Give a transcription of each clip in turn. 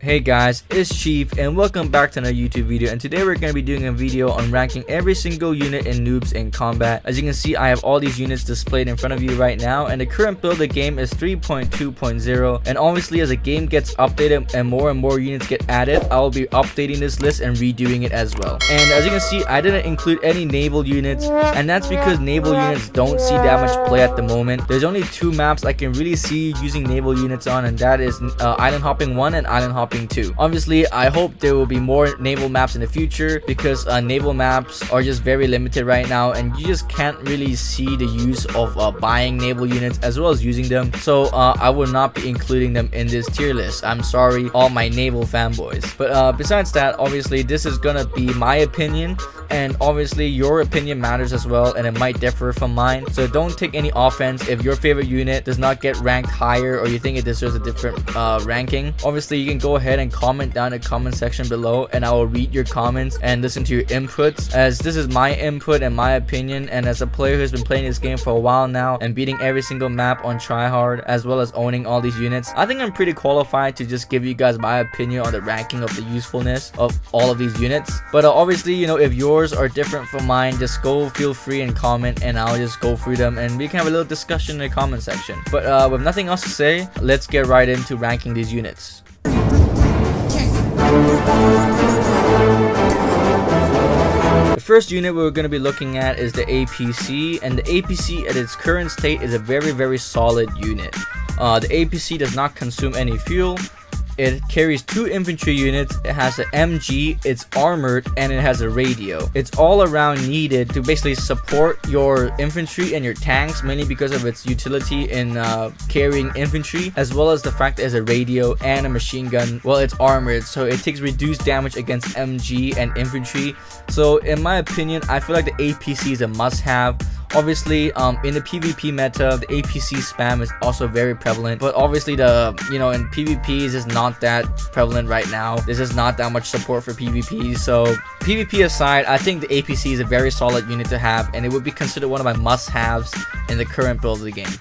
Hey guys, it's Chief and welcome back to another YouTube video, and today we're going to be doing a video on ranking every single unit in Noobs in combat. As you can see, I have all these units displayed in front of you right now, and the current build of the game is 3.2.0, and obviously as the game gets updated and more units get added, I will be updating this list and redoing it as well. And as you can see, I didn't include any naval units, and that's because naval units don't see that much play at the moment. There's only two maps I can really see using naval units on, and that is Island Hopping 1 and Island Hopping 2. Obviously, I hope there will be more naval maps in the future because naval maps are just very limited right now, and you just can't really see the use of buying naval units as well as using them. So I will not be including them in this tier list. I'm sorry, all my naval fanboys. But besides that, obviously this is gonna be my opinion, and obviously your opinion matters as well, and it might differ from mine. So don't take any offense if your favorite unit does not get ranked higher or you think it deserves a different ranking. Obviously, you can go ahead and comment down in the comment section below, and I will read your comments and listen to your inputs, as this is my input and my opinion, and as a player who's been playing this game for a while now and beating every single map on tryhard as well as owning all these units, I think I'm pretty qualified to just give you guys my opinion on the ranking of the usefulness of all of these units. But obviously, you know, if yours are different from mine, just feel free and comment, and I'll just go through them and we can have a little discussion in the comment section. But with nothing else to say, let's get right into ranking these units. The first unit we're going to be looking at is the APC, and the APC at its current state is a very solid unit. The APC does not consume any fuel. It carries 2 infantry units, it has an MG, it's armored, and it has a radio. It's all around needed to basically support your infantry and your tanks, mainly because of its utility in carrying infantry, as well as the fact that it has a radio and a machine gun. Well, it's armored, so it takes reduced damage against MG and infantry. So in my opinion, I feel like the APC is a must-have. Obviously, in the PvP meta, the APC spam is also very prevalent, but obviously in PvP is just not that prevalent right now. There's just not that much support for PvP. So PvP aside, I think the APC is a very solid unit to have, and it would be considered one of my must-haves in the current build of the game.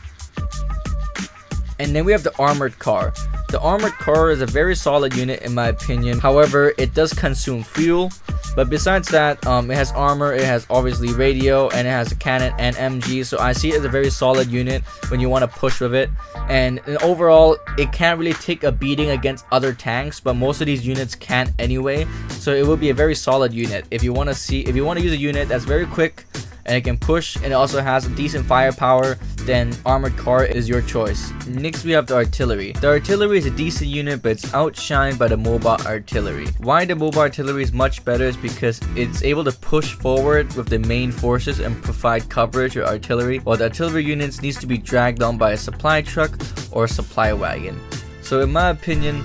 And then we have the armored car. The armored car is a very solid unit in my opinion. However, it does consume fuel. But besides that, it has armor, it has obviously radio, and it has a cannon and MG. So I see it as a very solid unit when you want to push with it. And overall, it can't really take a beating against other tanks, but most of these units can anyway. So it will be a very solid unit. If you want to use a unit that's very quick and it can push and it also has decent firepower, then armored car is your choice. Next, we have the artillery. The artillery is a decent unit, but it's outshined by the mobile artillery. Why the mobile artillery is much better is because it's able to push forward with the main forces and provide coverage with artillery, while the artillery units needs to be dragged on by a supply truck or a supply wagon. So in my opinion,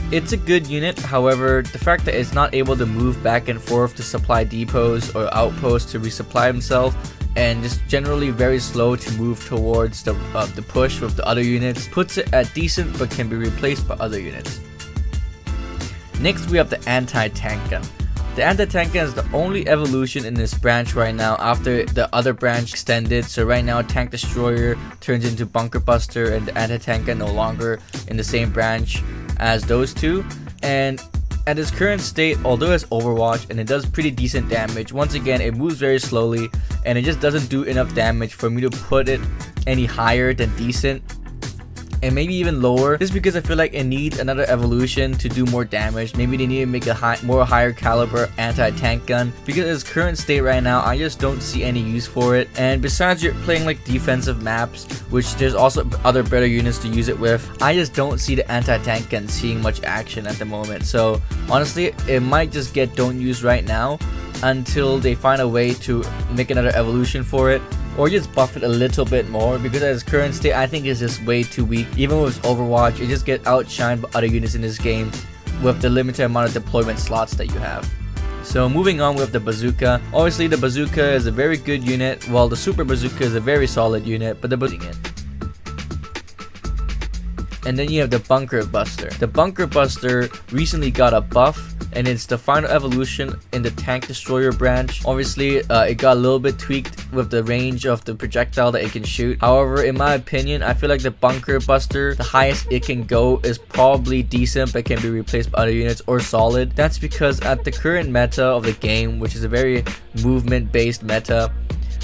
it's a good unit. However, the fact that it's not able to move back and forth to supply depots or outposts to resupply himself, and just generally very slow to move towards the push with the other units, puts it at decent but can be replaced by other units. Next, we have the anti-tank gun. The anti-tank gun is the only evolution in this branch right now after the other branch extended. So right now, Tank Destroyer turns into Bunker Buster, and the anti-tank gun no longer in the same branch as those two. And at its current state, although it's Overwatch and it does pretty decent damage, once again it moves very slowly and it just doesn't do enough damage for me to put it any higher than decent, and maybe even lower, just because I feel like it needs another evolution to do more damage. Maybe they need to make a higher caliber anti-tank gun, because at its current state right now, I just don't see any use for it. And besides, you're playing like defensive maps, which there's also other better units to use it with, I just don't see the anti-tank gun seeing much action at the moment. So honestly, it might just get don't use right now until they find a way to make another evolution for it, or just buff it a little bit more, because at its current state I think it's just way too weak. Even with Overwatch, it just gets outshined by other units in this game with the limited amount of deployment slots that you have. So moving on with the bazooka. Obviously the bazooka is a very good unit, while the super bazooka is a very solid unit, but the bazooka And then you have the Bunker Buster. The Bunker Buster recently got a buff, and it's the final evolution in the Tank Destroyer branch. Obviously, it got a little bit tweaked with the range of the projectile that it can shoot. However, in my opinion, I feel like the Bunker Buster, the highest it can go is probably decent, but can be replaced by other units, or solid. That's because at the current meta of the game, which is a very movement based meta,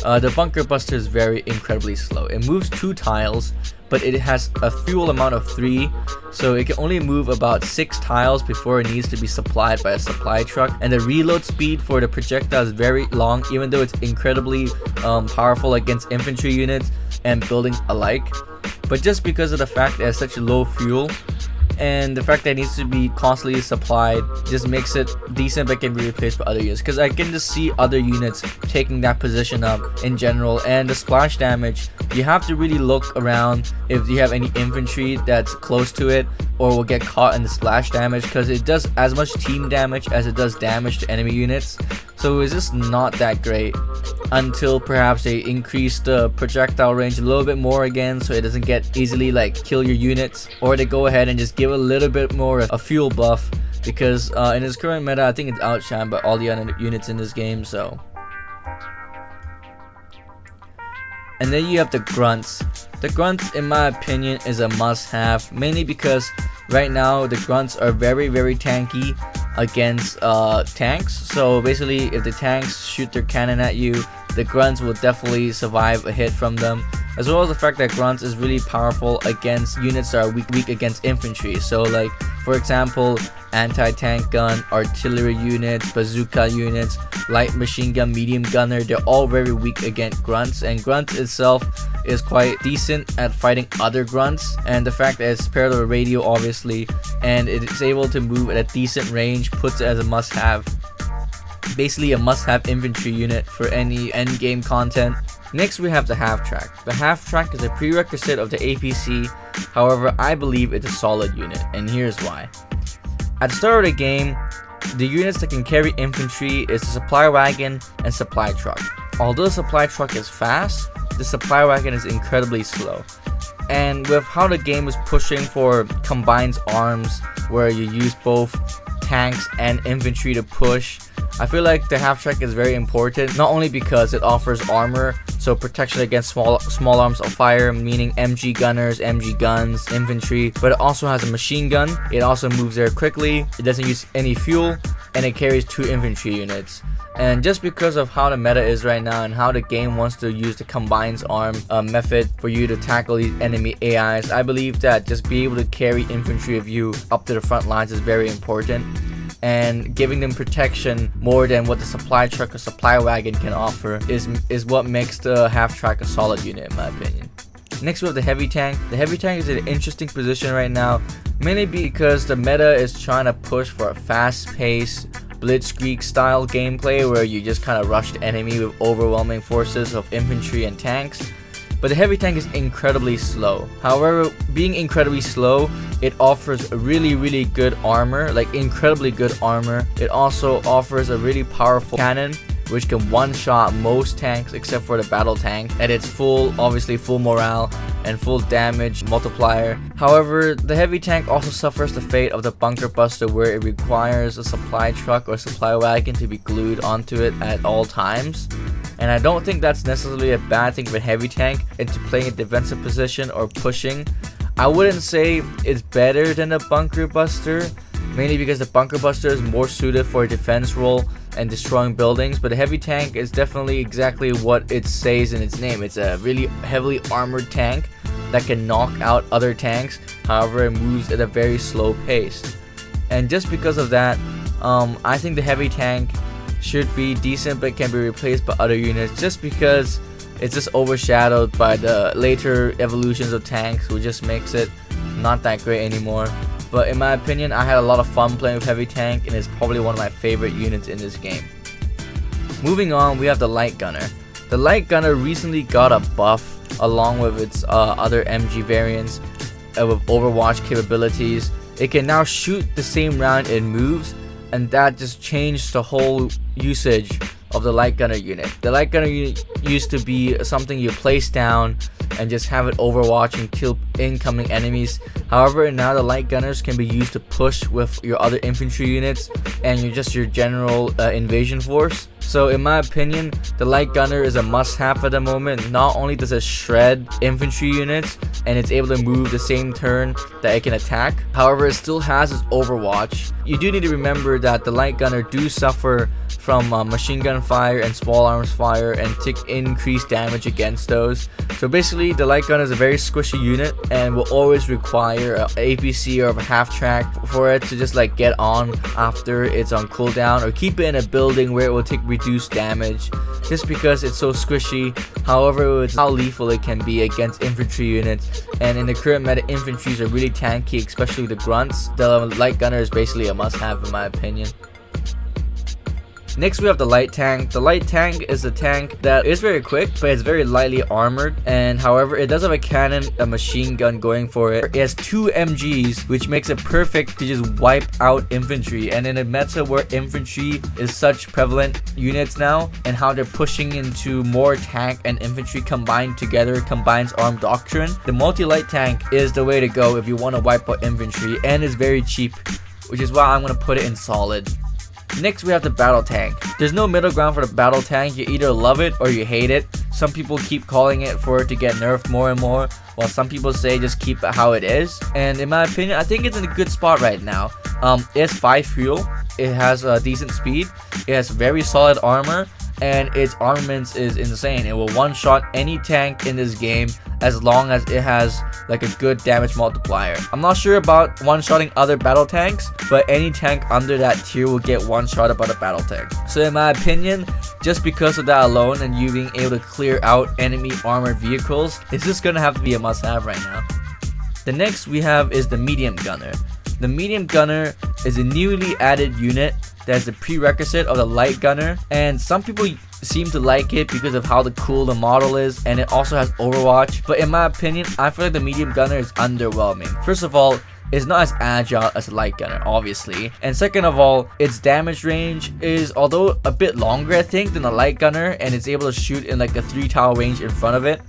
the Bunker Buster is very incredibly slow. It moves 2 tiles, but it has a fuel amount of 3, so it can only move about 6 tiles before it needs to be supplied by a supply truck. And the reload speed for the projectile is very long, even though it's incredibly powerful against infantry units and buildings alike. But just because of the fact that it has such low fuel, and the fact that it needs to be constantly supplied, just makes it decent but can be replaced by other units, because I can just see other units taking that position up in general. And the splash damage, you have to really look around if you have any infantry that's close to it or will get caught in the splash damage, because it does as much team damage as it does damage to enemy units. So it's just not that great until perhaps they increase the projectile range a little bit more again, so it doesn't get easily like kill your units, or they go ahead and just give a little bit more a fuel buff, because in its current meta I think it's outshined by all the other units in this game. So, and then you have the grunts. The grunts, in my opinion, is a must-have, mainly because right now the grunts are very tanky against tanks. So basically, if the tanks shoot their cannon at you, the grunts will definitely survive a hit from them, as well as the fact that grunts is really powerful against units that are weak against infantry. So like, for example, anti-tank gun, artillery units, bazooka units, light machine gun, medium gunner, they're all very weak against grunts, and grunts itself is quite decent at fighting other grunts. And the fact that it's paired with a radio, obviously, and it is able to move at a decent range, puts it as a must-have. Basically a must-have infantry unit for any end game content. Next we have the half track. The half track is a prerequisite of the APC, however I believe it's a solid unit, and here's why. At the start of the game, the units that can carry infantry is the supply wagon and supply truck. Although the supply truck is fast, the supply wagon is incredibly slow. And with how the game is pushing for combined arms, where you use both tanks and infantry to push, I feel like the half track is very important, not only because it offers armor, so protection against small arms of fire, meaning MG gunners, MG guns, infantry, but it also has a machine gun. It also moves there quickly, it doesn't use any fuel, and it carries 2 infantry units. And just because of how the meta is right now and how the game wants to use the combined arm method for you to tackle these enemy AIs, I believe that just being able to carry infantry of you up to the front lines is very important, and giving them protection more than what the supply truck or supply wagon can offer is what makes the half track a solid unit, in my opinion. Next we have the heavy tank. The heavy tank is in an interesting position right now, mainly because the meta is trying to push for a fast-paced blitzkrieg style gameplay where you just kind of rush the enemy with overwhelming forces of infantry and tanks. But the heavy tank is incredibly slow. However, being incredibly slow, it offers really good armor, like incredibly good armor. It also offers a really powerful cannon, which can one-shot most tanks except for the battle tank, and it's obviously full morale and full damage multiplier. However, the heavy tank also suffers the fate of the Bunker Buster, where it requires a supply truck or supply wagon to be glued onto it at all times. And I don't think that's necessarily a bad thing for heavy tank into playing a defensive position or pushing. I wouldn't say it's better than the Bunker Buster, mainly because the Bunker Buster is more suited for a defense role and destroying buildings, but the heavy tank is definitely exactly what it says in its name. It's a really heavily armored tank that can knock out other tanks, however it moves at a very slow pace. And just because of that, I think the heavy tank should be decent but can be replaced by other units, just because it's just overshadowed by the later evolutions of tanks, which just makes it not that great anymore. But in my opinion, I had a lot of fun playing with heavy tank, and it's probably one of my favorite units in this game. Moving on, we have the light gunner. The light gunner recently got a buff along with its other MG variants with Overwatch capabilities. It can now shoot the same round it moves, and that just changed the whole usage of the light gunner unit. The light gunner unit used to be something you place down and just have it overwatch and kill incoming enemies. However, now the light gunners can be used to push with your other infantry units and your general invasion force. So in my opinion, the light gunner is a must-have at the moment. Not only does it shred infantry units and it's able to move the same turn that it can attack, however it still has its overwatch. You do need to remember that the light gunner do suffer from machine gun fire and small arms fire and take increased damage against those. So basically the light gun is a very squishy unit and will always require an APC or a half track for it to just like get on after it's on cooldown, or keep it in a building where it will take reduced damage just because it's so squishy. However, it's how lethal it can be against infantry units, and in the current meta, infantries are really tanky, especially the grunts. The light gunner is basically a must-have in my opinion. Next we have the light tank. The light tank is a tank that is very quick, but it's very lightly armored, and however it does have a cannon, a machine gun going for it. It has 2 MGs, which makes it perfect to just wipe out infantry. And in a meta where infantry is such prevalent units now, and how they're pushing into more tank and infantry combined together, combines armed doctrine, the multi-light tank is the way to go if you want to wipe out infantry, and is very cheap, which is why I'm going to put it in solid. Next we have the battle tank. There's no middle ground for the battle tank. You either love it or you hate it. Some people keep calling it for it to get nerfed more and more, while some people say just keep it how it is. And in my opinion, I think it's in a good spot right now. It has 5 fuel, it has a decent speed, it has very solid armor, and its armaments is insane. It will one-shot any tank in this game as long as it has like a good damage multiplier. I'm not sure about one-shotting other battle tanks, but any tank under that tier will get one-shotted by the battle tank. So in my opinion, just because of that alone and you being able to clear out enemy armored vehicles, it's just gonna have to be a must-have right now. The next we have is the medium gunner. The medium gunner is a newly added unit that is the prerequisite of the light gunner, and some people seem to like it because of how cool the model is, and it also has overwatch. But in my opinion, I feel like the medium gunner is underwhelming. First of all, it's not as agile as the light gunner, obviously, and second of all, its damage range is although a bit longer I think than the light gunner, and it's able to shoot in like a 3 tile range in front of it.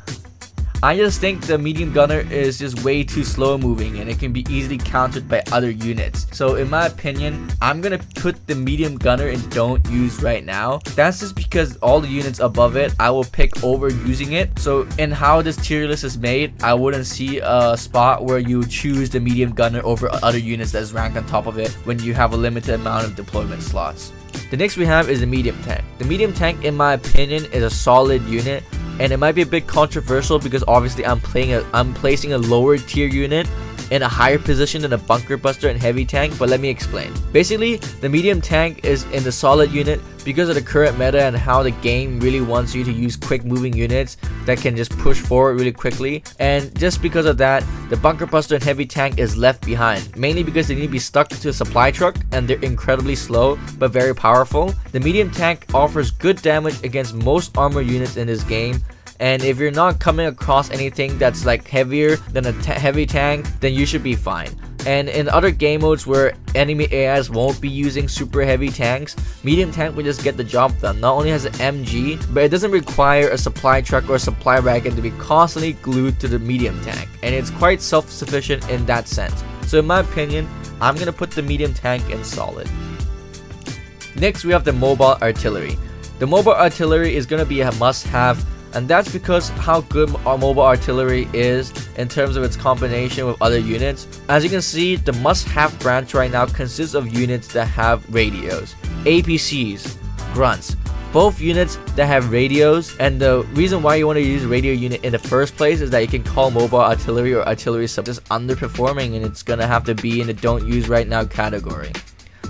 I just think the medium gunner is just way too slow moving and it can be easily countered by other units. So in my opinion, I'm gonna put the medium gunner in don't use right now. That's just because all the units above it I will pick over using it. So in how this tier list is made, I wouldn't see a spot where you choose the medium gunner over other units that's ranked on top of it when you have a limited amount of deployment slots. The next we have is the medium tank. The medium tank in my opinion is a solid unit, and it might be a bit controversial because obviously I'm placing a lower tier unit in a higher position than a bunker buster and heavy tank, but let me explain. Basically, the medium tank is in the solid unit because of the current meta and how the game really wants you to use quick moving units that can just push forward really quickly, and just because of that, the bunker buster and heavy tank is left behind, mainly because they need to be stuck to a supply truck and they're incredibly slow but very powerful. The medium tank offers good damage against most armor units in this game, and if you're not coming across anything that's like heavier than a heavy tank, then you should be fine. And in other game modes where enemy AIs won't be using super heavy tanks, medium tank will just get the job done. Not only has an MG, but it doesn't require a supply truck or a supply wagon to be constantly glued to the medium tank, and it's quite self-sufficient in that sense. So in my opinion, I'm gonna put the medium tank in solid. Next we have the mobile artillery. The mobile artillery is gonna be a must-have, and that's because how good our mobile artillery is in terms of its combination with other units. As you can see, the must-have branch right now consists of units that have radios, APCs, grunts, both units that have radios. And the reason why you want to use a radio unit in the first place is that you can call mobile artillery or artillery sub just underperforming, and it's gonna have to be in the don't use right now category.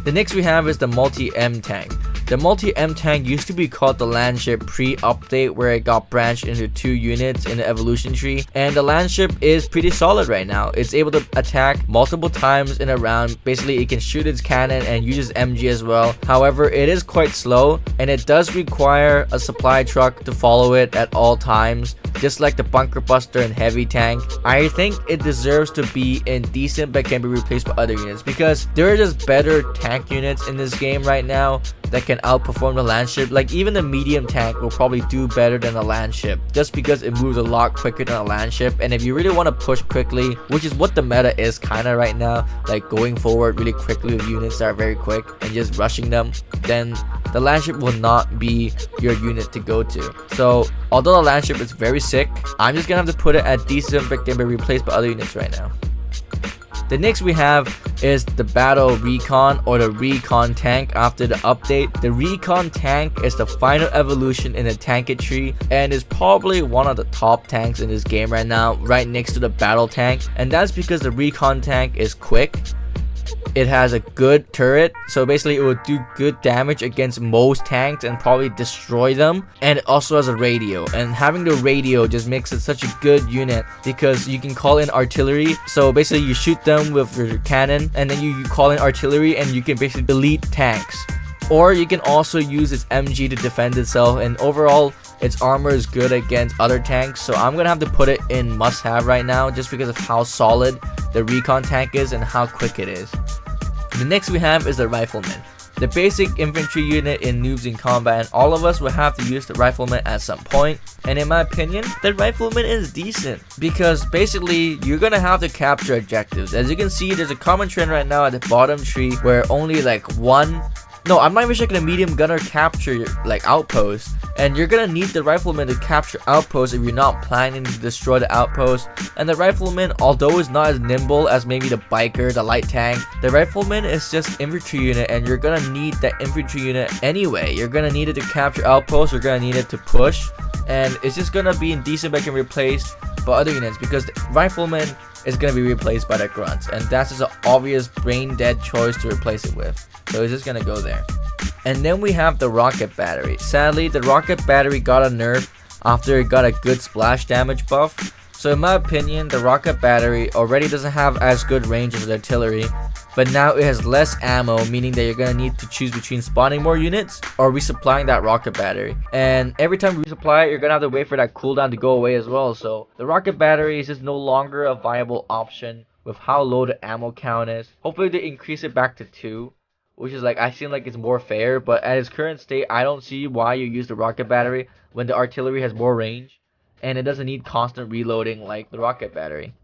The next we have is the multi-M tank. The multi-M tank used to be called the landship pre-update, where it got branched into 2 units in the evolution tree, and the landship is pretty solid right now. It's able to attack multiple times in a round. Basically it can shoot its cannon and uses MG as well. However, it is quite slow and it does require a supply truck to follow it at all times, just like the bunker buster and heavy tank. I think it deserves to be indecent but can be replaced by other units because there are just better tank units in this game right now that can outperform the land ship. Like even the medium tank will probably do better than the land ship just because it moves a lot quicker than a land ship. And if you really want to push quickly, which is what the meta is kind of right now, like going forward really quickly with units that are very quick and just rushing them, then the land ship will not be your unit to go to. So although the land ship is very sick, I'm just gonna have to put it at decent but can be replaced by other units right now. The next we have is the battle recon, or the recon tank. After the update, the recon tank is the final evolution in the tanketry and is probably one of the top tanks in this game right now, right next to the battle tank. And that's because the recon tank is quick, it has a good turret, so basically it will do good damage against most tanks and probably destroy them, and it also has a radio, and having the radio just makes it such a good unit because you can call in artillery. So basically you shoot them with your cannon and then you call in artillery and you can basically delete tanks, or you can also use its MG to defend itself, and overall its armor is good against other tanks. So I'm gonna have to put it in must have right now just because of how solid the recon tank is and how quick it is. The next we have is the rifleman, the basic infantry unit in Noobs in Combat, and all of us will have to use the rifleman at some point. And in my opinion, the rifleman is decent because basically you're gonna have to capture objectives. As you can see, there's a common trend right now at the bottom tree where only like I'm not even checking a medium gunner capture like outpost, and you're gonna need the rifleman to capture outposts if you're not planning to destroy the outpost. And the rifleman, although it's not as nimble as maybe the biker, the light tank, the rifleman is just infantry unit, and you're gonna need that infantry unit anyway. You're gonna need it to capture outposts, you're gonna need it to push, and it's just gonna be indecent but can be replaced by other units because the rifleman is gonna be replaced by the grunts, and that's just an obvious brain dead choice to replace it with. So it's just gonna go there. And then we have the rocket battery. Sadly, the rocket battery got a nerf after it got a good splash damage buff. So in my opinion, the rocket battery already doesn't have as good range as the artillery, but now it has less ammo, meaning that you're gonna need to choose between spawning more units or resupplying that rocket battery. And every time you resupply it, you're gonna have to wait for that cooldown to go away as well. So the rocket battery is just no longer a viable option with how low the ammo count is. Hopefully they increase it back to 2. Which is like, I seem like it's more fair, but at its current state, I don't see why you use the rocket battery when the artillery has more range and it doesn't need constant reloading like the rocket battery.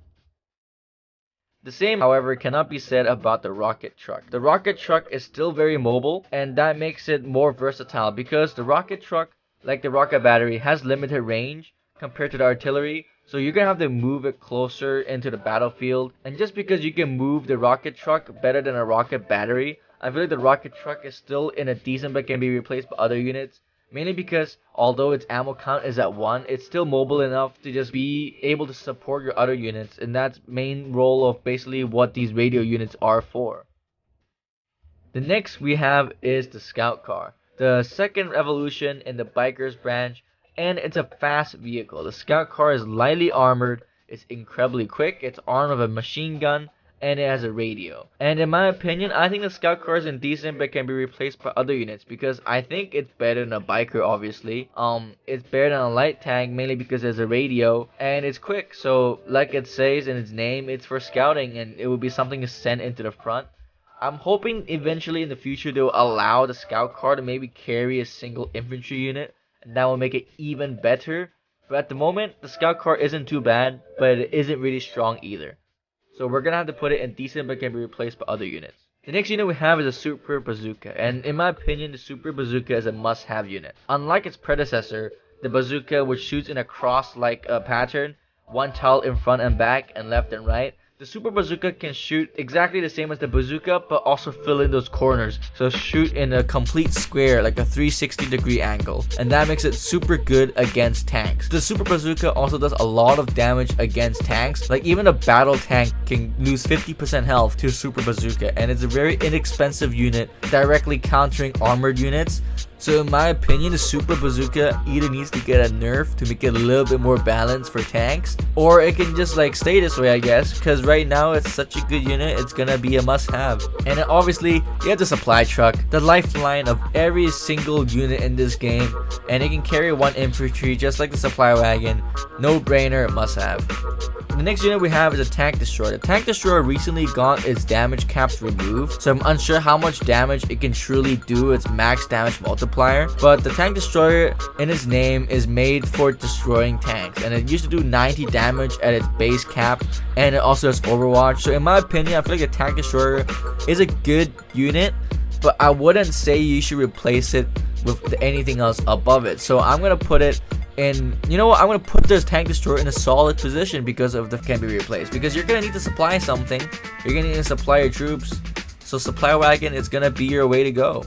The same, however, cannot be said about the rocket truck. The rocket truck is still very mobile, and that makes it more versatile because the rocket truck, like the rocket battery, has limited range compared to the artillery. So you're gonna have to move it closer into the battlefield, and just because you can move the rocket truck better than a rocket battery, I feel like the rocket truck is still in a decent but can be replaced by other units. Mainly because although its ammo count is at 1, it's still mobile enough to just be able to support your other units. And that's main role of basically what these radio units are for. The next we have is the scout car, the second evolution in the bikers branch, and it's a fast vehicle. The scout car is lightly armored, it's incredibly quick, it's armed with a machine gun, and it has a radio. And in my opinion, I think the scout car is indecent but can be replaced by other units because I think it's better than a biker, obviously. It's better than a light tank mainly because there's a radio and it's quick. So like it says in its name, it's for scouting and it will be something to send into the front. I'm hoping eventually in the future they'll allow the scout car to maybe carry a single infantry unit, and that will make it even better. But at the moment, the scout car isn't too bad, but it isn't really strong either. So we're gonna have to put it in decent but can be replaced by other units. The next unit we have is a super bazooka, and in my opinion the super bazooka is a must-have unit. Unlike its predecessor, the bazooka, which shoots in a cross-like pattern, one tile in front and back and left and right, the super bazooka can shoot exactly the same as the bazooka but also fill in those corners, so shoot in a complete square like a 360-degree angle, and that makes it super good against tanks. The super bazooka also does a lot of damage against tanks, like even a battle tank can lose 50% health to a super bazooka, and it's a very inexpensive unit directly countering armored units. So in my opinion, the super bazooka either needs to get a nerf to make it a little bit more balanced for tanks, or it can just like stay this way, I guess, because right now it's such a good unit, it's gonna be a must-have. And then obviously you have the supply truck, the lifeline of every single unit in this game, and it can carry 1 infantry just like the supply wagon. No brainer, must-have. The next unit we have is a tank destroyer. The tank destroyer recently got its damage caps removed, so I'm unsure how much damage it can truly do, its max damage multiplier. But the tank destroyer in its name is made for destroying tanks, and it used to do 90 damage at its base cap, and it also has Overwatch. So in my opinion, I feel like the tank destroyer is a good unit, but I wouldn't say you should replace it with anything else above it. So I'm gonna put it in, you know what, I'm gonna put this tank destroyer in a solid position because of the can be replaced, because you're gonna need to supply something, you're gonna need to supply your troops, so supply wagon is gonna be your way to go.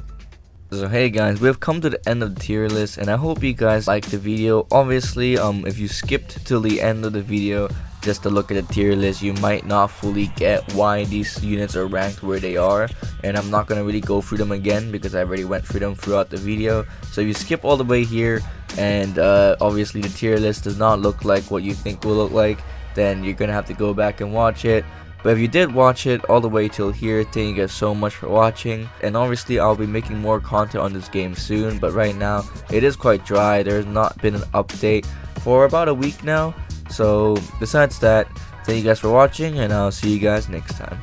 So hey guys, we have come to the end of the tier list, and I hope you guys liked the video. Obviously, if you skipped till the end of the video just to look at the tier list, you might not fully get why these units are ranked where they are, and I'm not gonna really go through them again because I already went through them throughout the video. So if you skip all the way here, and obviously the tier list does not look like what you think will look like, then you're gonna have to go back and watch it. But if you did watch it all the way till here, thank you guys so much for watching. And obviously I'll be making more content on this game soon, but right now it is quite dry. There's not been an update for about a week now. So besides that, thank you guys for watching, and I'll see you guys next time.